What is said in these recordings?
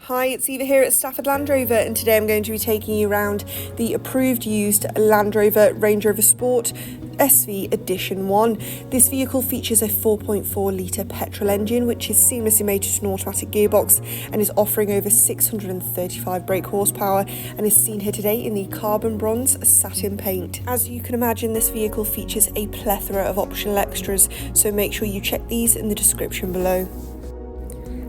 Hi, it's Eva here at Stafford Land Rover, and today I'm going to be taking you around the approved used Land Rover Range Rover Sport SV Edition 1. This vehicle features a 4.4 litre petrol engine which is seamlessly mated to an automatic gearbox and is offering over 635 brake horsepower and is seen here today in the carbon bronze satin paint. As you can imagine, this vehicle features a plethora of optional extras, so make sure you check these in the description below.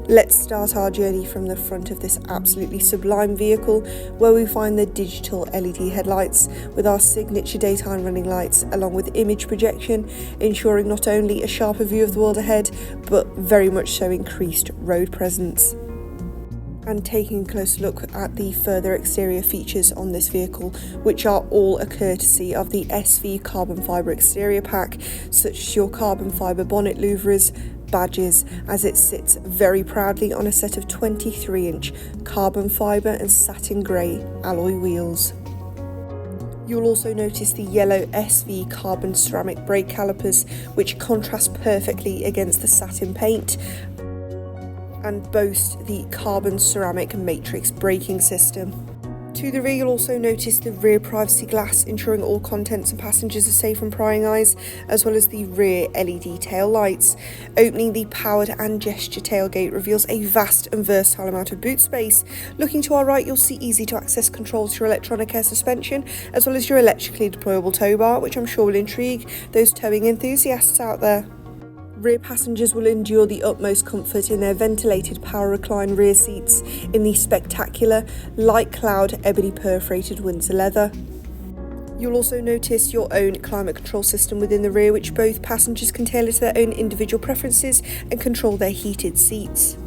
Let's start our journey from the front of this absolutely sublime vehicle, where we find the digital LED headlights with our signature daytime running lights, along with image projection, ensuring not only a sharper view of the world ahead, but very much so increased road presence. And taking a closer look at the further exterior features on this vehicle, which are all a courtesy of the SV carbon fibre exterior pack, such as your carbon fibre bonnet louvres, badges, as it sits very proudly on a set of 23-inch carbon fibre and satin grey alloy wheels. You'll also notice the yellow SV carbon ceramic brake calipers, which contrast perfectly against the satin paint and boast the carbon ceramic matrix braking system. To the rear, you'll also notice the rear privacy glass, ensuring all contents and passengers are safe from prying eyes, as well as the rear LED tail lights. Opening the powered and gesture tailgate reveals a vast and versatile amount of boot space. Looking to our right, you'll see easy to access controls to your electronic air suspension, as well as your electrically deployable tow bar, which I'm sure will intrigue those towing enthusiasts out there. Rear passengers will endure the utmost comfort in their ventilated power recline rear seats in the spectacular light cloud ebony perforated Windsor leather. You'll also notice your own climate control system within the rear, which both passengers can tailor to their own individual preferences and control their heated seats.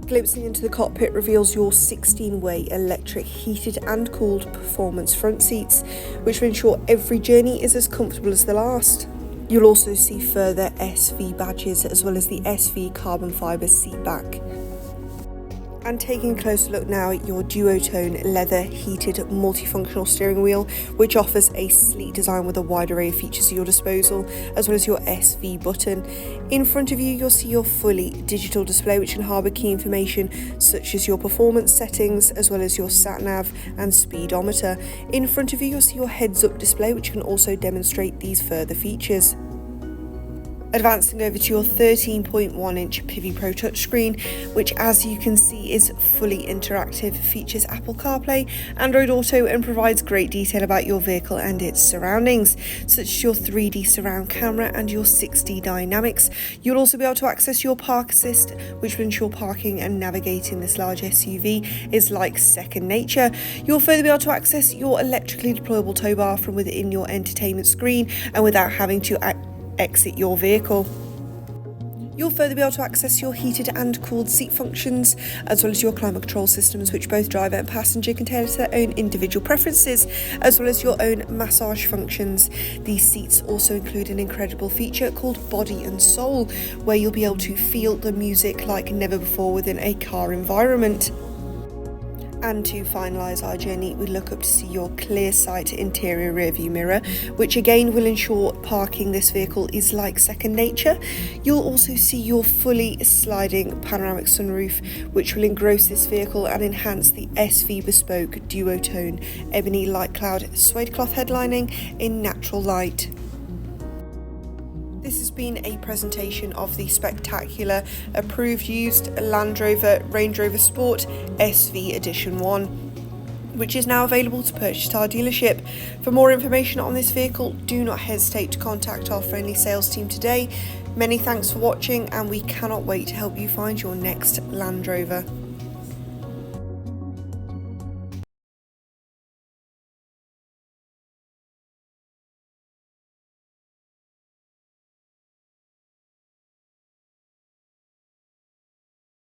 Glimpsing into the cockpit reveals your 16-way electric heated and cooled performance front seats, which will ensure every journey is as comfortable as the last. You'll also see further SV badges, as well as the SV carbon fibre seat back. And taking a closer look now at your duotone leather heated multifunctional steering wheel, which offers a sleek design with a wide array of features at your disposal, as well as your SV button. In front of you, you'll see your fully digital display, which can harbour key information such as your performance settings, as well as your sat nav and speedometer. In front of you, you'll see your heads-up display, which can also demonstrate these further features. Advancing over to your 13.1-inch Pivi Pro touchscreen, which, as you can see, is fully interactive, features Apple CarPlay, Android Auto, and provides great detail about your vehicle and its surroundings, such as your 3D surround camera and your 6D dynamics. You'll also be able to access your park assist, which will ensure parking and navigating this large SUV is like second nature. You'll further be able to access your electrically deployable tow bar from within your entertainment screen and without having to exit your vehicle. You'll further be able to access your heated and cooled seat functions, as well as your climate control systems, which both driver and passenger can tailor to their own individual preferences, as well as your own massage functions. These seats also include an incredible feature called Body and Soul, where you'll be able to feel the music like never before within a car environment. And to finalise our journey, we look up to see your clear sight interior rearview mirror, which again will ensure parking this vehicle is like second nature. You'll also see your fully sliding panoramic sunroof, which will engross this vehicle and enhance the SV Bespoke duotone ebony light cloud suede cloth headlining in natural light. This has been a presentation of the spectacular approved used Land Rover Range Rover Sport SV Edition 1, which is now available to purchase at our dealership. For more information on this vehicle, do not hesitate to contact our friendly sales team today. Many thanks for watching, and we cannot wait to help you find your next Land Rover.